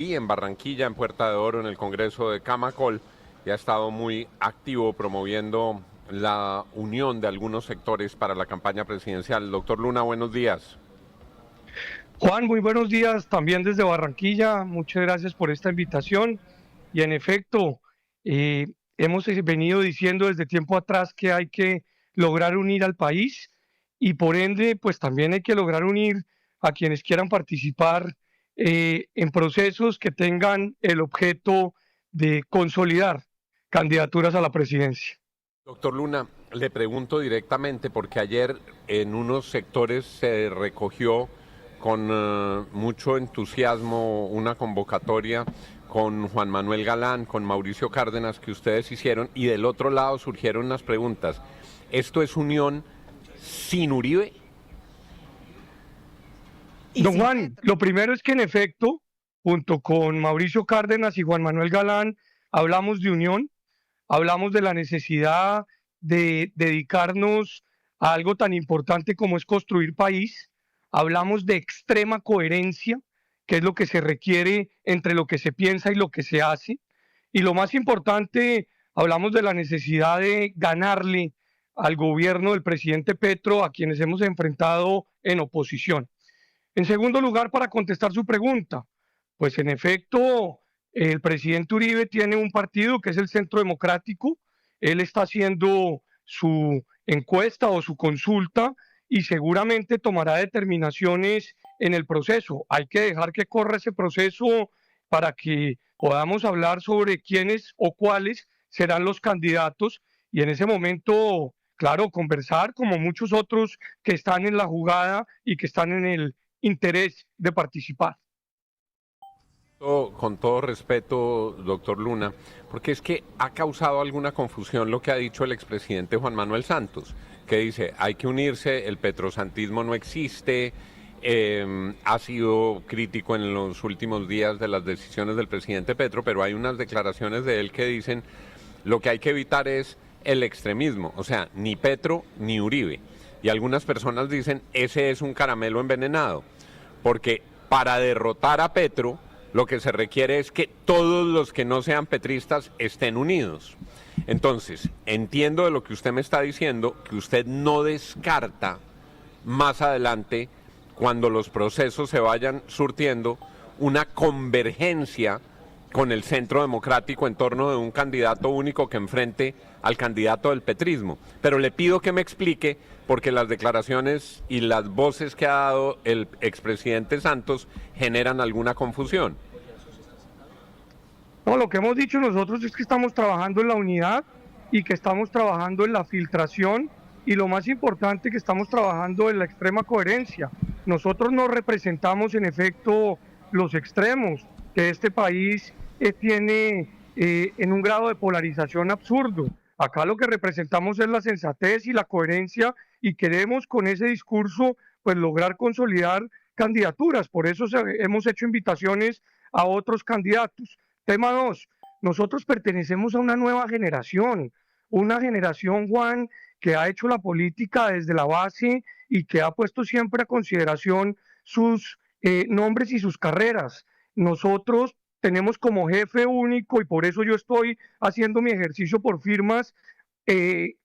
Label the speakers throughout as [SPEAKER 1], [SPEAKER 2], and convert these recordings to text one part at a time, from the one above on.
[SPEAKER 1] Y en Barranquilla, en Puerta de Oro, en el Congreso de Camacol, y ha estado muy activo promoviendo la unión de algunos sectores para la campaña presidencial. Doctor Luna, buenos días.
[SPEAKER 2] Juan, muy buenos días también desde Barranquilla. Muchas gracias por esta invitación. Y en efecto, eh, hemos venido diciendo desde tiempo atrás que hay que lograr unir al país y por ende, pues también hay que lograr unir a quienes quieran participar en procesos que tengan el objeto de consolidar candidaturas a la presidencia.
[SPEAKER 1] Doctor Luna, le pregunto directamente porque ayer en unos sectores se recogió con mucho entusiasmo una convocatoria con Juan Manuel Galán, con Mauricio Cárdenas que ustedes hicieron y del otro lado surgieron unas preguntas. ¿Esto es unión sin Uribe?
[SPEAKER 2] Don Juan, lo primero es que en efecto, junto con Mauricio Cárdenas y Juan Manuel Galán, hablamos de unión, hablamos de la necesidad de dedicarnos a algo tan importante como es construir país, hablamos de extrema coherencia, que es lo que se requiere entre lo que se piensa y lo que se hace, y lo más importante, hablamos de la necesidad de ganarle al gobierno del presidente Petro, a quienes hemos enfrentado en oposición. En segundo lugar, para contestar su pregunta, pues en efecto, el presidente Uribe tiene un partido que es el Centro Democrático, él está haciendo su encuesta o su consulta y seguramente tomará determinaciones en el proceso. Hay que dejar que corra ese proceso para que podamos hablar sobre quiénes o cuáles serán los candidatos y en ese momento, claro, conversar como muchos otros que están en la jugada y que están en el interés de participar.
[SPEAKER 1] Con todo respeto, doctor Luna, porque es que ha causado alguna confusión lo que ha dicho el expresidente Juan Manuel Santos, que dice, hay que unirse, el petrosantismo no existe, ha sido crítico en los últimos días de las decisiones del presidente Petro, pero hay unas declaraciones de él que dicen, lo que hay que evitar es el extremismo, o sea, ni Petro ni Uribe. Y algunas personas dicen, ese es un caramelo envenenado, porque para derrotar a Petro, lo que se requiere es que todos los que no sean petristas estén unidos. Entonces, entiendo de lo que usted me está diciendo, que usted no descarta más adelante, cuando los procesos se vayan surtiendo, una convergencia con el Centro Democrático en torno de un candidato único que enfrente al candidato del petrismo. Pero le pido que me explique, porque las declaraciones y las voces que ha dado el expresidente Santos generan alguna confusión.
[SPEAKER 2] No, lo que hemos dicho nosotros es que estamos trabajando en la unidad y que estamos trabajando en la filtración y lo más importante que estamos trabajando en la extrema coherencia. Nosotros no representamos en efecto los extremos que este país tiene en un grado de polarización absurdo. Acá lo que representamos es la sensatez y la coherencia y queremos con ese discurso pues lograr consolidar candidaturas. Por eso hemos hecho invitaciones a otros candidatos. Tema 2, nosotros pertenecemos a una generación, Juan, que ha hecho la política desde la base y que ha puesto siempre a consideración sus nombres y sus carreras. Nosotros tenemos como jefe único, y por eso yo estoy haciendo mi ejercicio por firmas,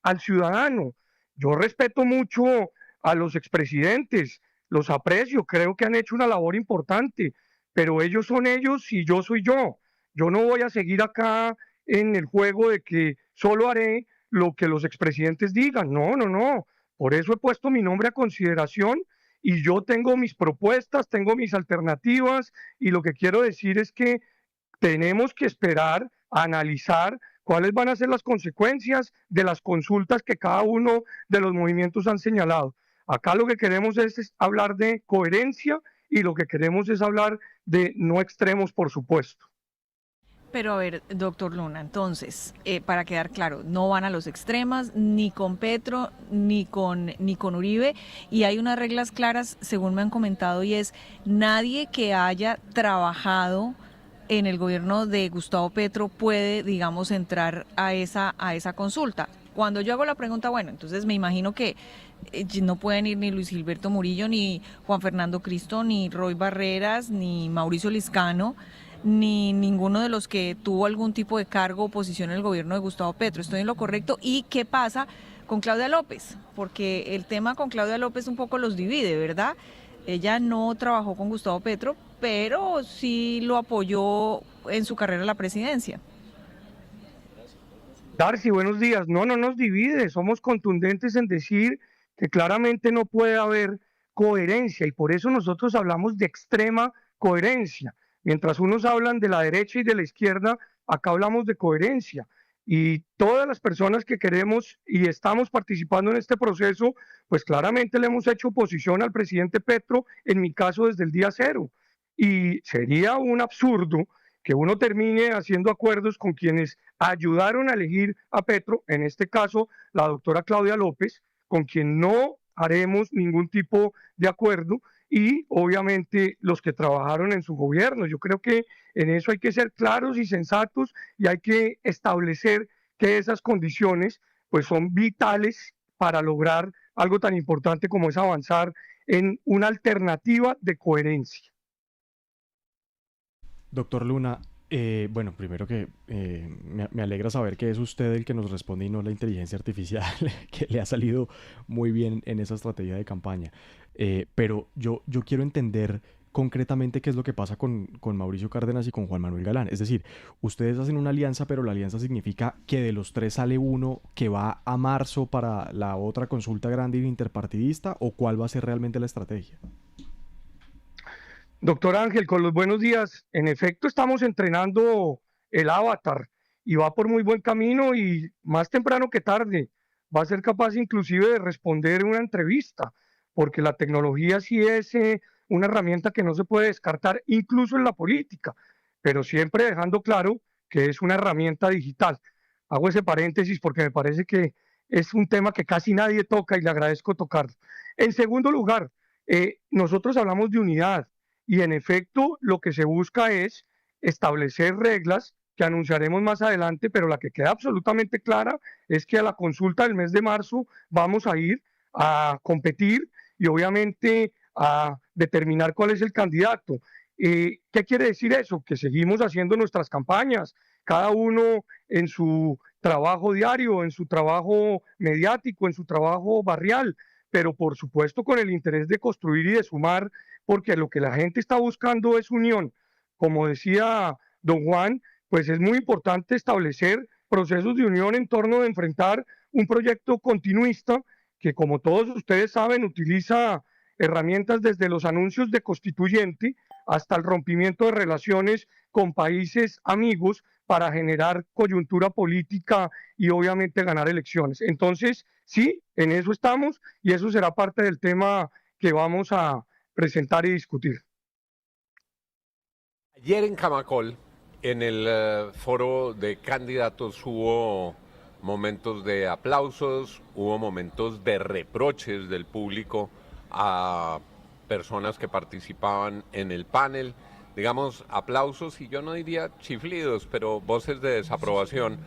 [SPEAKER 2] al ciudadano. Yo respeto mucho a los expresidentes, los aprecio, creo que han hecho una labor importante, pero ellos son ellos y yo soy yo. Yo no voy a seguir acá en el juego de que solo haré lo que los expresidentes digan. No, no, no. Por eso he puesto mi nombre a consideración y yo tengo mis propuestas, tengo mis alternativas y lo que quiero decir es que tenemos que esperar a analizar cuáles van a ser las consecuencias de las consultas que cada uno de los movimientos han señalado. Acá lo que queremos es hablar de coherencia y lo que queremos es hablar de no extremos, por supuesto.
[SPEAKER 3] Pero a ver, doctor Luna, entonces, para quedar claro, no van a los extremos, ni con Petro, ni con Uribe, y hay unas reglas claras, según me han comentado, y es nadie que haya trabajado en el gobierno de Gustavo Petro puede, digamos, entrar a esa consulta. Cuando yo hago la pregunta, bueno, entonces me imagino que no pueden ir ni Luis Gilberto Murillo, ni Juan Fernando Cristo, ni Roy Barreras, ni Mauricio Liscano, ni ninguno de los que tuvo algún tipo de cargo o posición en el gobierno de Gustavo Petro. ¿Estoy en lo correcto? ¿Y qué pasa con Claudia López? Porque el tema con Claudia López un poco los divide, ¿verdad? Ella no trabajó con Gustavo Petro, pero sí lo apoyó en su carrera a la presidencia.
[SPEAKER 2] Darcy, buenos días. No, no nos divide, somos contundentes en decir que claramente no puede haber coherencia y por eso nosotros hablamos de extrema coherencia. Mientras unos hablan de la derecha y de la izquierda, acá hablamos de coherencia. Y todas las personas que queremos y estamos participando en este proceso, pues claramente le hemos hecho oposición al presidente Petro, en mi caso desde el día cero. Y sería un absurdo que uno termine haciendo acuerdos con quienes ayudaron a elegir a Petro, en este caso la doctora Claudia López, con quien no haremos ningún tipo de acuerdo, y obviamente los que trabajaron en su gobierno. Yo creo que en eso hay que ser claros y sensatos y hay que establecer que esas condiciones pues son vitales para lograr algo tan importante como es avanzar en una alternativa de coherencia.
[SPEAKER 4] Doctor Luna, bueno, primero que me alegra saber que es usted el que nos responde y no la inteligencia artificial, que le ha salido muy bien en esa estrategia de campaña. Pero yo quiero entender concretamente qué es lo que pasa con Mauricio Cárdenas y con Juan Manuel Galán. Es decir, ustedes hacen una alianza, pero la alianza significa que de los tres sale uno que va a marzo para la otra consulta grande interpartidista, ¿o cuál va a ser realmente la estrategia?
[SPEAKER 2] Doctor Ángel, con los buenos días. En efecto, estamos entrenando el avatar y va por muy buen camino y más temprano que tarde va a ser capaz inclusive de responder una entrevista, porque la tecnología sí es una herramienta que no se puede descartar incluso en la política, pero siempre dejando claro que es una herramienta digital. Hago ese paréntesis porque me parece que es un tema que casi nadie toca y le agradezco tocarlo. En segundo lugar, nosotros hablamos de unidad. Y en efecto, lo que se busca es establecer reglas que anunciaremos más adelante, pero la que queda absolutamente clara es que a la consulta del mes de marzo vamos a ir a competir y obviamente a determinar cuál es el candidato. ¿Qué quiere decir eso? Que seguimos haciendo nuestras campañas, cada uno en su trabajo diario, en su trabajo mediático, en su trabajo barrial, pero por supuesto con el interés de construir y de sumar, porque lo que la gente está buscando es unión. Como decía don Juan, pues es muy importante establecer procesos de unión en torno de enfrentar un proyecto continuista que, como todos ustedes saben, utiliza herramientas desde los anuncios de constituyente hasta el rompimiento de relaciones con países amigos para generar coyuntura política y obviamente ganar elecciones. Entonces, sí, en eso estamos y eso será parte del tema que vamos a presentar y discutir.
[SPEAKER 1] Ayer en Camacol, en el foro de candidatos, hubo momentos de aplausos, hubo momentos de reproches del público a personas que participaban en el panel, digamos aplausos y yo no diría chiflidos, pero voces de desaprobación.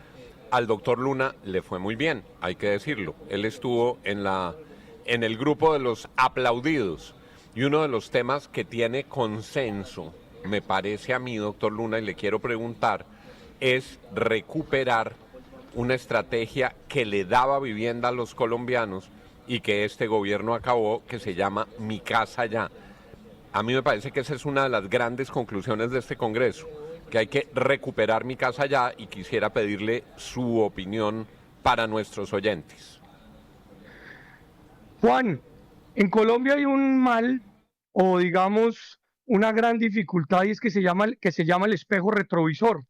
[SPEAKER 1] Al doctor Luna le fue muy bien, hay que decirlo. Él estuvo en el grupo de los aplaudidos y uno de los temas que tiene consenso, me parece a mí, doctor Luna, y le quiero preguntar, es recuperar una estrategia que le daba vivienda a los colombianos y que este gobierno acabó, que se llama Mi Casa Ya. A mí me parece que esa es una de las grandes conclusiones de este Congreso, que hay que recuperar Mi Casa Ya, y quisiera pedirle su opinión para nuestros oyentes.
[SPEAKER 2] Juan, en Colombia hay un mal, o digamos una gran dificultad, y es que se llama el espejo retrovisor.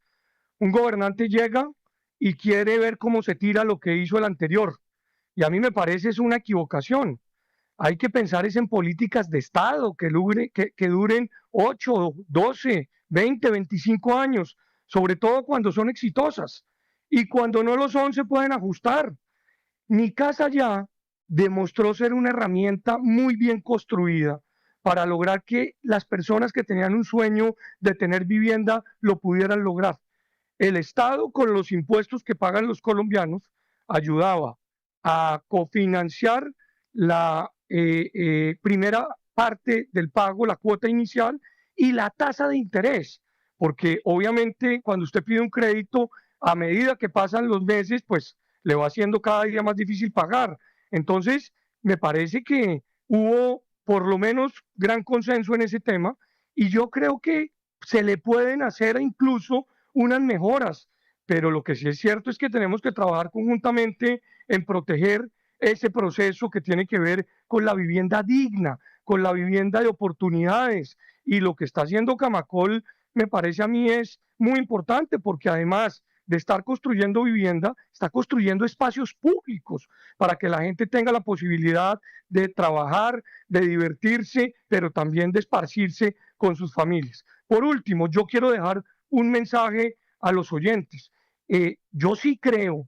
[SPEAKER 2] Un gobernante llega y quiere ver cómo se tira lo que hizo el anterior, y a mí me parece es una equivocación. Hay que pensar es en políticas de Estado que duren 8, 12, 20, 25 años, sobre todo cuando son exitosas. Y cuando no lo son, se pueden ajustar. Mi Casa Ya demostró ser una herramienta muy bien construida para lograr que las personas que tenían un sueño de tener vivienda lo pudieran lograr. El Estado, con los impuestos que pagan los colombianos, ayudaba a cofinanciar la primera parte del pago, la cuota inicial y la tasa de interés, porque obviamente cuando usted pide un crédito, a medida que pasan los meses, pues le va haciendo cada día más difícil pagar. Entonces, me parece que hubo por lo menos gran consenso en ese tema y yo creo que se le pueden hacer incluso unas mejoras, pero lo que sí es cierto es que tenemos que trabajar conjuntamente en proteger ese proceso que tiene que ver con la vivienda digna, con la vivienda de oportunidades, y lo que está haciendo Camacol me parece a mí es muy importante porque además de estar construyendo vivienda, está construyendo espacios públicos para que la gente tenga la posibilidad de trabajar, de divertirse, pero también de esparcirse con sus familias. Por último, yo quiero dejar un mensaje a los oyentes. Yo sí creo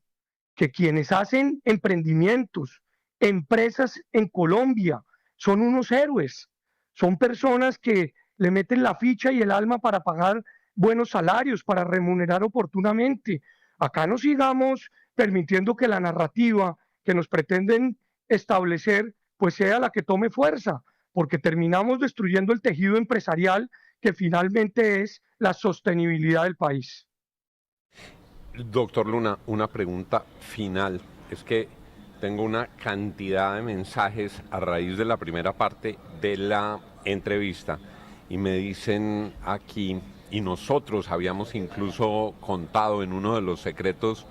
[SPEAKER 2] que quienes hacen emprendimientos, empresas en Colombia, son unos héroes, son personas que le meten la ficha y el alma para pagar buenos salarios, para remunerar oportunamente. Acá no sigamos permitiendo que la narrativa que nos pretenden establecer pues sea la que tome fuerza, porque terminamos destruyendo el tejido empresarial que finalmente es la sostenibilidad del país.
[SPEAKER 1] Doctor Luna, una pregunta final. Es que tengo una cantidad de mensajes a raíz de la primera parte de la entrevista y me dicen aquí, y nosotros habíamos incluso contado en uno de los secretos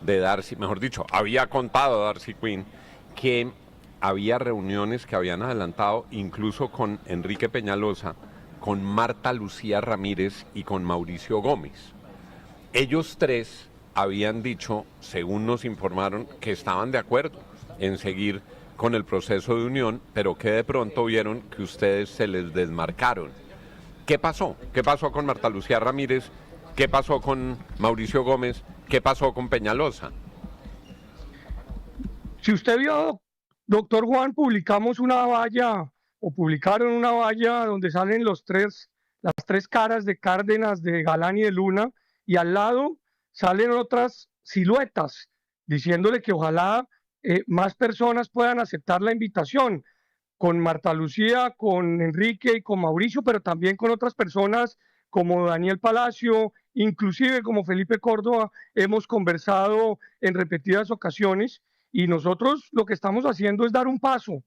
[SPEAKER 1] de Darcy, mejor dicho, había contado Darcy Quinn, que había reuniones que habían adelantado incluso con Enrique Peñalosa, con Marta Lucía Ramírez y con Mauricio Gómez. Ellos tres habían dicho, según nos informaron, que estaban de acuerdo en seguir con el proceso de unión, pero que de pronto vieron que ustedes se les desmarcaron. ¿Qué pasó? ¿Qué pasó con Marta Lucía Ramírez? ¿Qué pasó con Mauricio Gómez? ¿Qué pasó con Peñalosa?
[SPEAKER 2] Si usted vio, doctor Juan, publicaron una valla donde salen las tres caras de Cárdenas, de Galán y de Luna, y al lado salen otras siluetas diciéndole que ojalá más personas puedan aceptar la invitación, con Marta Lucía, con Enrique y con Mauricio, pero también con otras personas como Daniel Palacio, inclusive como Felipe Córdoba, hemos conversado en repetidas ocasiones y nosotros lo que estamos haciendo es dar un paso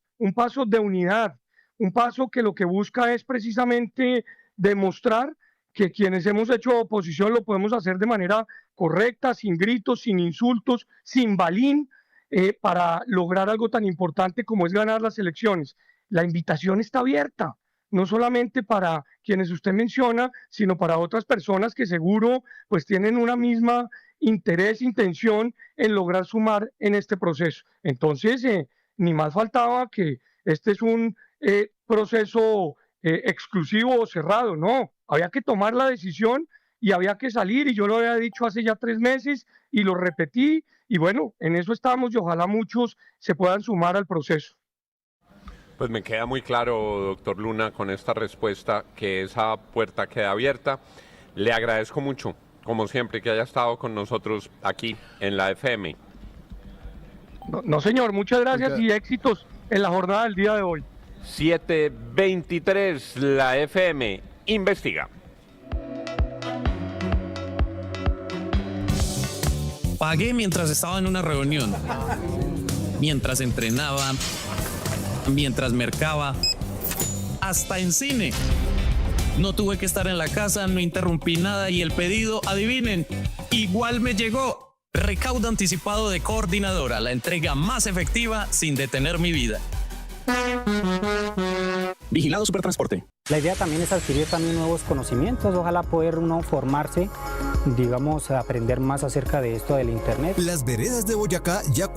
[SPEAKER 2] de unidad, un paso que lo que busca es precisamente demostrar que quienes hemos hecho oposición lo podemos hacer de manera correcta, sin gritos, sin insultos, sin balín, para lograr algo tan importante como es ganar las elecciones. La invitación está abierta, no solamente para quienes usted menciona, sino para otras personas que seguro pues tienen una misma intención en lograr sumar en este proceso. Entonces, ni más faltaba que este es un proceso exclusivo o cerrado, no, había que tomar la decisión y había que salir, y yo lo había dicho hace ya 3 meses y lo repetí, y bueno, en eso estamos y ojalá muchos se puedan sumar al proceso.
[SPEAKER 1] Pues me queda muy claro, doctor Luna, con esta respuesta, que esa puerta queda abierta. Le agradezco mucho, como siempre, que haya estado con nosotros aquí en la FM.
[SPEAKER 2] No señor, muchas gracias y éxitos en la jornada del día de hoy.
[SPEAKER 1] 7:23, la FM investiga.
[SPEAKER 5] Pagué mientras estaba en una reunión, mientras entrenaba, mientras mercaba, hasta en cine. No tuve que estar en la casa, no interrumpí nada y el pedido, adivinen, igual me llegó. Recaudo anticipado de Coordinadora, la entrega más efectiva sin detener mi vida. Vigilado Supertransporte.
[SPEAKER 6] La idea también es adquirir también nuevos conocimientos, ojalá poder uno formarse, digamos, aprender más acerca de esto del Internet.
[SPEAKER 7] Las veredas de Boyacá ya cuentan